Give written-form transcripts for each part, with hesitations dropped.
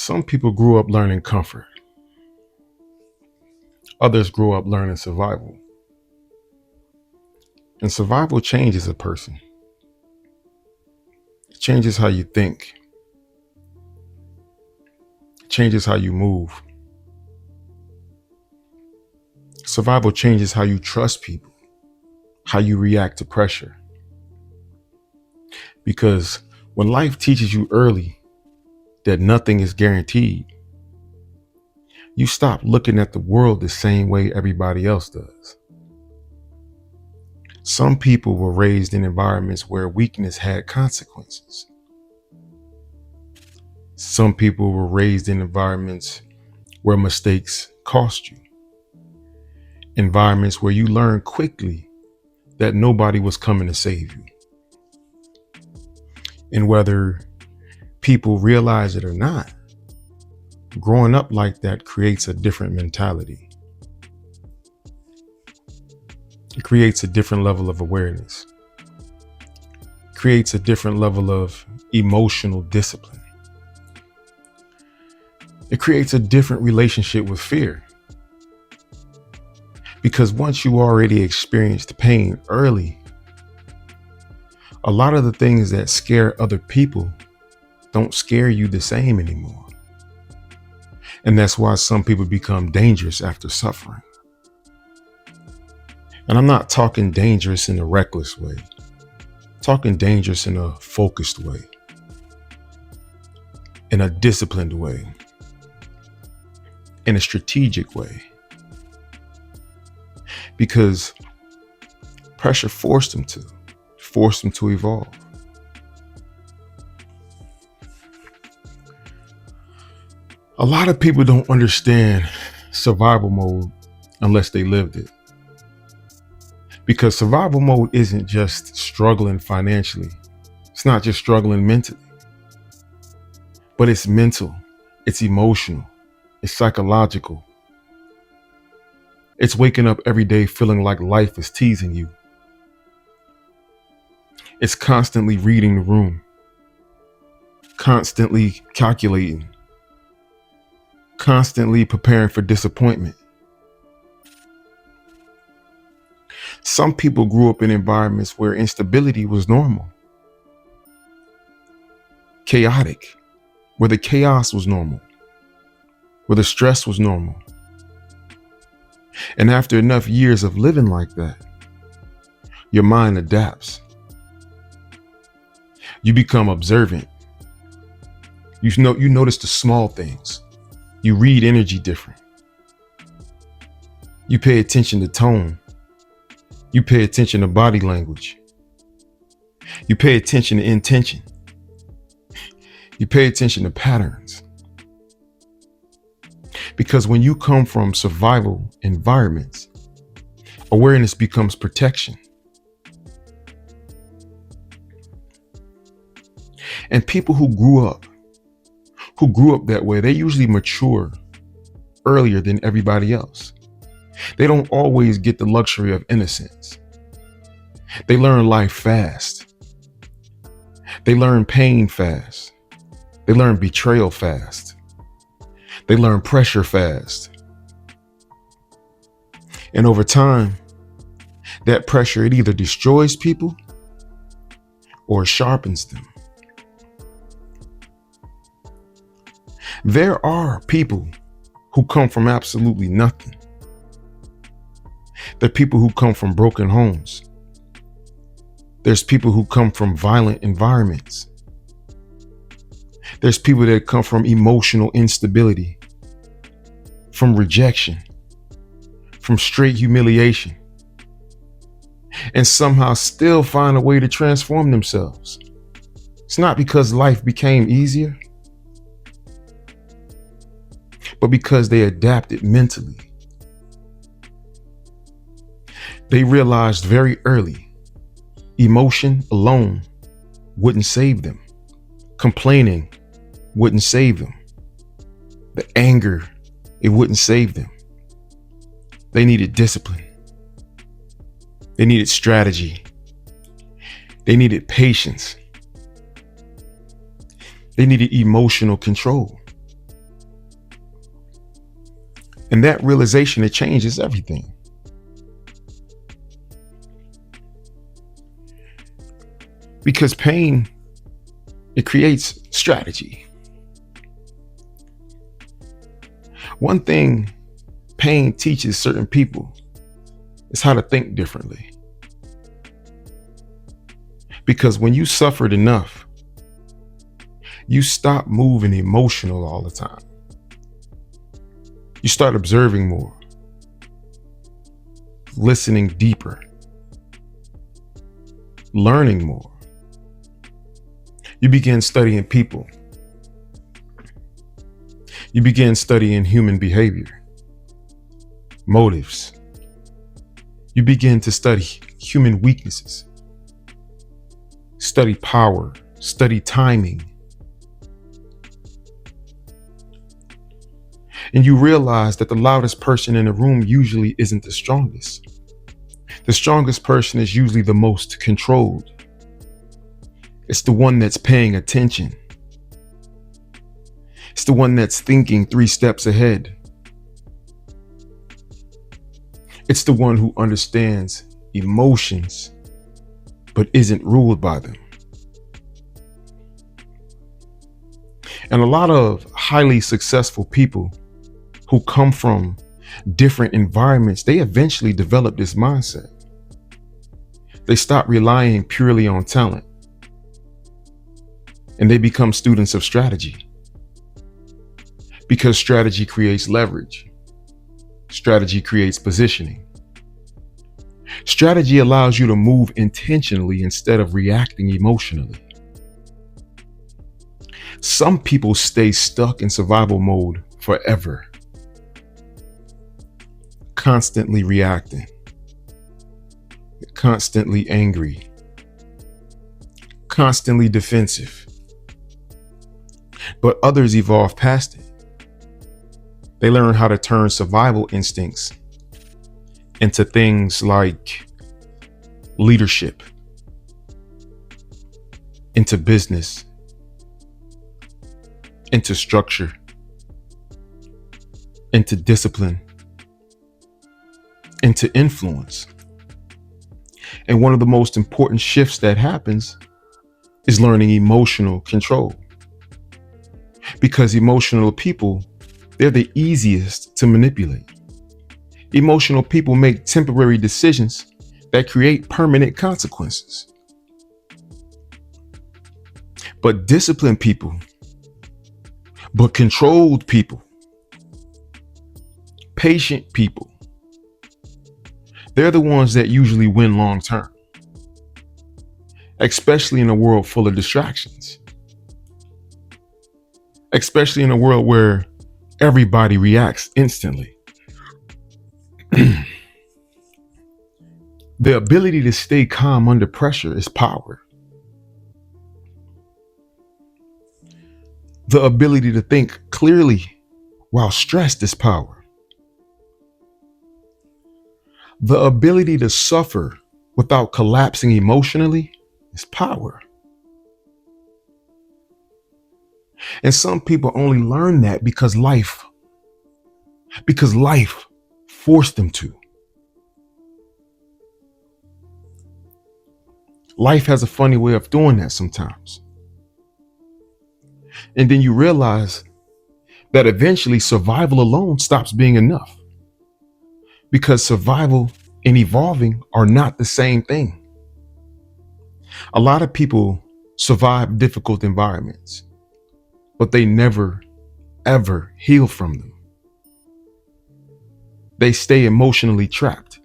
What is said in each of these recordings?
Some people grew up learning comfort. Others grew up learning survival. And survival changes a person. It changes how you think. It changes how you move. Survival changes how you trust people, how you react to pressure. Because when life teaches you early that nothing is guaranteed, you stop looking at the world the same way everybody else does. Some people were raised in environments where weakness had consequences. Some people were raised in environments where mistakes cost you. Environments where you learn quickly that nobody was coming to save you. And whether people realize it or not, growing up like that creates a different mentality. It creates a different level of awareness. It creates a different level of emotional discipline. It creates a different relationship with fear. Because once you already experienced pain early, a lot of the things that scare other people don't scare you the same anymore. And that's why some people become dangerous after suffering. And I'm not talking dangerous in a reckless way. I'm talking dangerous in a focused way, in a disciplined way, in a strategic way. Because pressure forced them to evolve. A lot of people don't understand survival mode unless they lived it. Because survival mode isn't just struggling financially. It's not just struggling mentally. But it's mental, it's emotional, it's psychological. It's waking up every day feeling like life is teasing you. It's constantly reading the room, constantly calculating, constantly preparing for disappointment. Some people grew up in environments where instability was normal, chaotic, where the chaos was normal, where the stress was normal. And after enough years of living like that, your mind adapts. You become observant. You notice the small things. You read energy different. You pay attention to tone. You pay attention to body language. You pay attention to intention. You pay attention to patterns. Because when you come from survival environments, awareness becomes protection. And people who grew up that way, they usually mature earlier than everybody else. They don't always get the luxury of innocence. They learn life fast. They learn pain fast. They learn betrayal fast. They learn pressure fast. And over time, that pressure, it either destroys people or sharpens them. There are people who come from absolutely nothing. There are people who come from broken homes. There's people who come from violent environments. There's people that come from emotional instability, from rejection, from straight humiliation, and somehow still find a way to transform themselves. It's not because life became easier, but because they adapted mentally. They realized very early, emotion alone wouldn't save them. Complaining wouldn't save them. The anger, it wouldn't save them. They needed discipline. They needed strategy. They needed patience. They needed emotional control. And that realization, it changes everything. Because pain, it creates strategy. One thing pain teaches certain people is how to think differently. Because when you suffered enough, you stop moving emotional all the time. You start observing more, listening deeper, learning more. You begin studying people. You begin studying human behavior, motives. You begin to study human weaknesses, study power, study timing. And you realize that the loudest person in the room usually isn't the strongest. The strongest person is usually the most controlled. It's the one that's paying attention. It's the one that's thinking 3 steps ahead. It's the one who understands emotions, but isn't ruled by them. And a lot of highly successful people who come from different environments, they eventually develop this mindset. They stop relying purely on talent, and they become students of strategy. Because strategy creates leverage. Strategy creates positioning. Strategy allows you to move intentionally instead of reacting emotionally. Some people stay stuck in survival mode forever, constantly reacting, constantly angry, constantly defensive. But others evolve past it. They learn how to turn survival instincts into things like leadership, into business, into structure, into discipline, into influence. And one of the most important shifts that happens is learning emotional control. Because emotional people, they're the easiest to manipulate. Emotional people make temporary decisions that create permanent consequences. But disciplined people, but controlled people, patient people, they're the ones that usually win long term, especially in a world full of distractions, especially in a world where everybody reacts instantly. The ability to stay calm under pressure is power. The ability to think clearly while stressed is power. The ability to suffer without collapsing emotionally is power. And some people only learn that because life forced them to. Life has a funny way of doing that sometimes. And then you realize that eventually survival alone stops being enough. Because survival and evolving are not the same thing. A lot of people survive difficult environments, but they never, ever heal from them. They stay emotionally trapped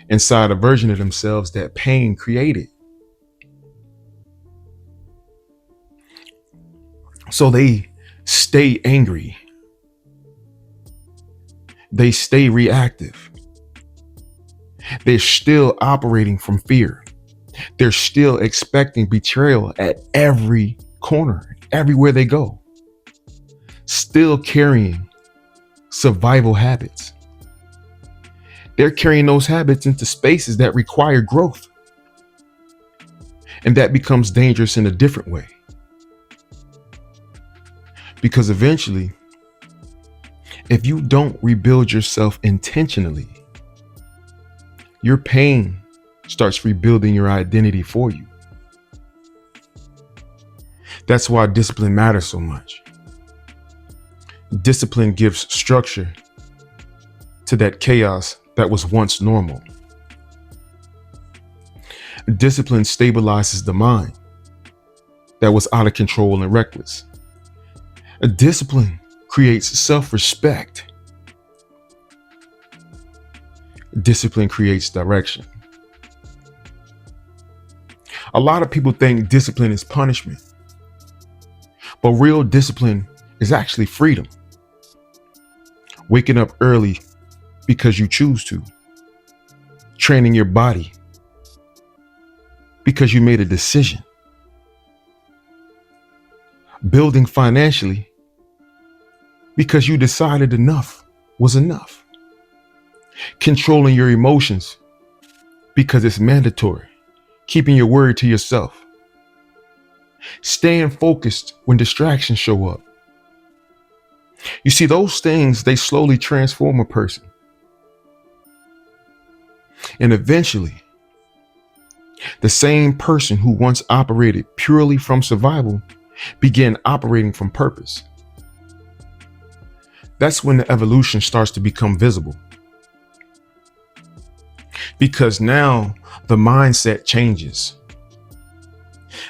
inside a version of themselves that pain created. So they stay angry. They stay reactive. They're still operating from fear. They're still expecting betrayal at every corner, everywhere they go. Still carrying survival habits. They're carrying those habits into spaces that require growth. And that becomes dangerous in a different way. Because eventually, If you don't rebuild yourself intentionally, your pain starts rebuilding your identity for you. That's why discipline matters so much. Discipline gives structure to that chaos that was once normal. Discipline stabilizes the mind that was out of control and reckless. A discipline creates self-respect. Discipline creates direction. A lot of people think discipline is punishment, but real discipline is actually freedom. Waking up early because you choose to. Training your body because you made a decision. Building financially because you decided enough was enough. Controlling your emotions because it's mandatory. Keeping your word to yourself. Staying focused when distractions show up. You see, those things, they slowly transform a person. And eventually, the same person who once operated purely from survival began operating from purpose. That's when the evolution starts to become visible. Because now the mindset changes.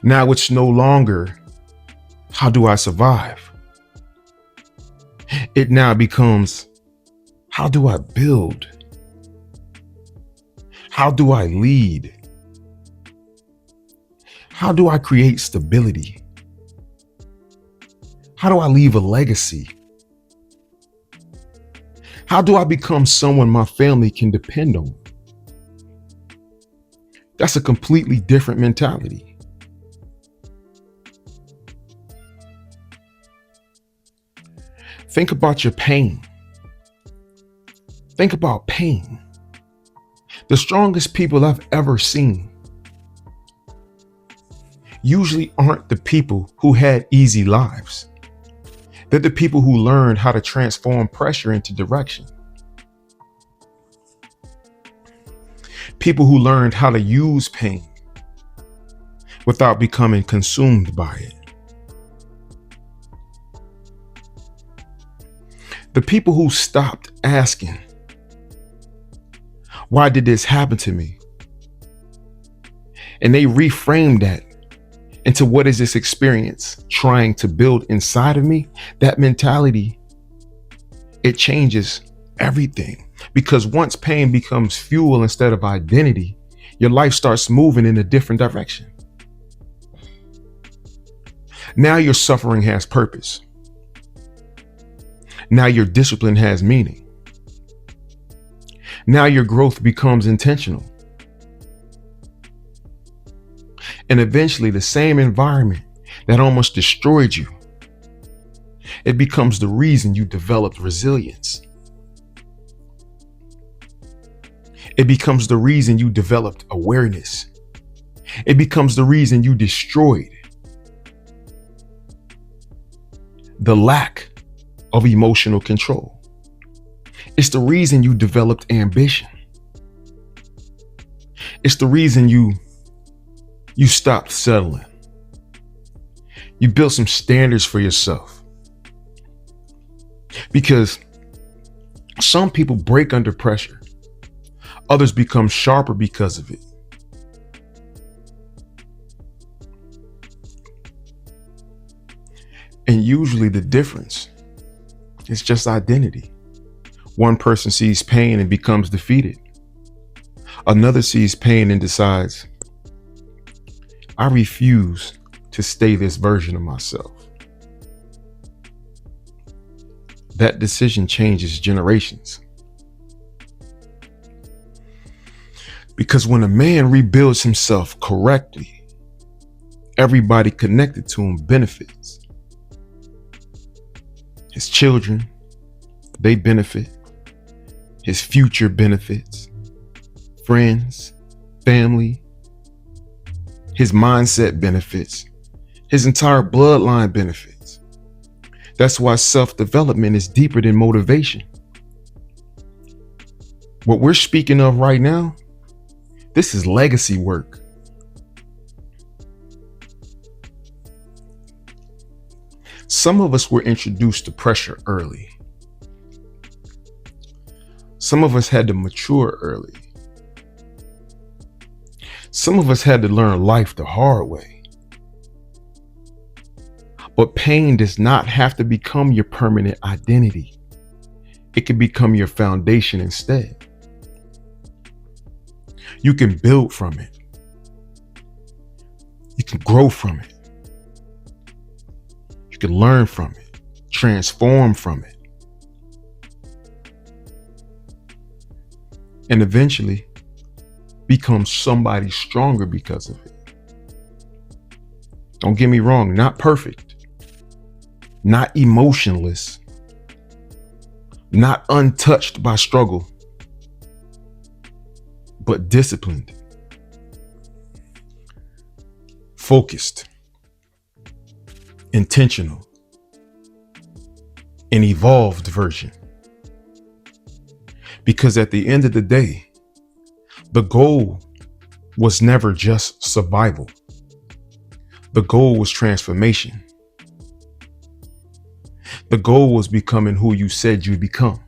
Now it's no longer, how do I survive? It now becomes, how do I build? How do I lead? How do I create stability? How do I leave a legacy? How do I become someone my family can depend on? That's a completely different mentality. Think about your pain. Think about pain. The strongest people I've ever seen usually aren't the people who had easy lives. They're the people who learned how to transform pressure into direction. People who learned how to use pain without becoming consumed by it. The people who stopped asking, why did this happen to me? And they reframed that into, what is this experience trying to build inside of me? That mentality, it changes everything. Because once pain becomes fuel instead of identity, your life starts moving in a different direction. Now your suffering has purpose. Now your discipline has meaning. Now your growth becomes intentional. And eventually the same environment that almost destroyed you, it becomes the reason you developed resilience. It becomes the reason you developed awareness. It becomes the reason you destroyed the lack of emotional control. It's the reason you developed ambition. It's the reason you stopped settling. You built some standards for yourself. Because some people break under pressure. Others become sharper because of it. And usually the difference is just identity. One person sees pain and becomes defeated. Another sees pain and decides, I refuse to stay this version of myself. That decision changes generations. Because when a man rebuilds himself correctly, everybody connected to him benefits. His children, they benefit. His future benefits. Friends, family. His mindset benefits. His entire bloodline benefits. That's why self-development is deeper than motivation. What we're speaking of right now, this is legacy work. Some of us were introduced to pressure early. Some of us had to mature early. Some of us had to learn life the hard way. But pain does not have to become your permanent identity. It can become your foundation instead. You can build from it. You can grow from it. You can learn from it, transform from it, and eventually become somebody stronger because of it. Don't get me wrong, not perfect, not emotionless, not untouched by struggle, but disciplined, focused, intentional, an evolved version. Because at the end of the day, the goal was never just survival. The goal was transformation. The goal was becoming who you said you'd become.